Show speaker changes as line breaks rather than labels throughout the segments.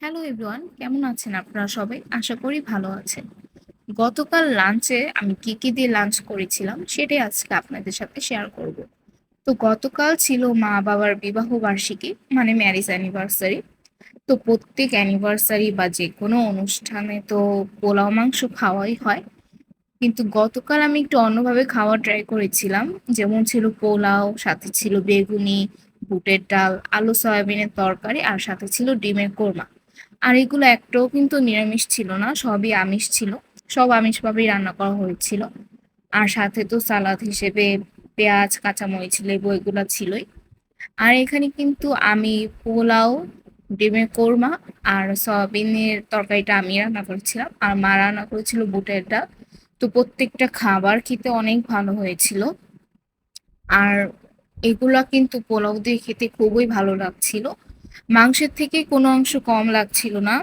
Hello everyone, কেমন আছেন আপনারা সবাই? আশা করি ভালো আছেন। গতকাল লাঞ্চে আমি কি কি দিয়ে লাঞ্চ করেছিলাম সেটাই আজকে আপনাদের সাথে শেয়ার করব। তো গতকাল ছিল মা বাবার বিবাহ বার্ষিকী, মানে ম্যারেজ অ্যানিভার্সারি। তো প্রত্যেক অ্যানিভার্সারি বা যে কোনো অনুষ্ঠানে তো পোলাও মাংস খাওয়াই হয়, কিন্তু গতকাল আমি একটু অন্যভাবে খাওয়া ট্রাই করেছিলাম। যেমন ছিল পোলাও, সাথে ছিল বেগুনি, বুটের ডাল, আলু সয়াবিনের তরকারি, আর সাথে ছিল ডিমের কোরমা। আর এগুলো একটাও কিন্তু নিরামিষ ছিল না, সবই আমিষ ছিল। সব আমিষভাবেই রান্না করা হয়েছিল। আর সাথে তো সালাদ হিসেবে পেঁয়াজ, কাঁচামরিচ, লেবু এগুলো ছিলই। আর এখানে কিন্তু আমি পোলাও, ডিমের কোরমা আর সয়াবিনের তরকারিটা আমি রান্না করেছিলাম, আর মা রান্না করেছিল বুটের ডাল। তো প্রত্যেকটা খাবার খেতে অনেক ভালো হয়েছিল। আর এগুলা কিন্তু পোলাও দিয়ে খেতে খুবই ভালো লাগছিল। মাংসের থেকে কোনো অংশ কম লাগছিল না,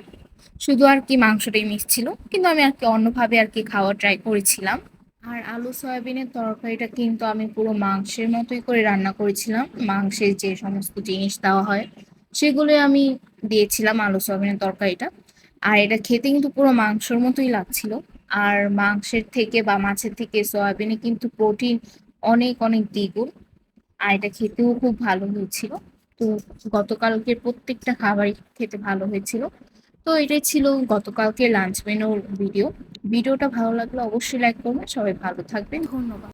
শুধু আর কি মাংসটাই মিস ছিল, কিন্তু আমি আর কি অন্যভাবে আর কি খাওয়া ট্রাই করেছিলাম। আর আলু সয়াবিনের তরকারিটা কিন্তু আমি পুরো মাংসের মতোই করে রান্না করেছিলাম। মাংসের যে সমস্ত জিনিস দেওয়া হয় সেগুলো আমি দিয়েছিলাম আলু সয়াবিনের তরকারিটা। আর এটা খেতে কিন্তু পুরো মাংসের মতোই লাগছিল। আর মাংসের থেকে বা মাছের থেকে সয়াবিনে কিন্তু প্রোটিন অনেক অনেক দ্বিগুণ। আর এটা খেতেও খুব ভালো হয়েছিল। তো গতকালকের প্রত্যেকটা খাবারই খেতে ভালো হয়েছিল। তো এটাই ছিল গতকালকে লাঞ্চ মেনুর ভিডিওটা ভালো লাগলে অবশ্যই লাইক করবেন। সবাই ভালো থাকবেন, ধন্যবাদ।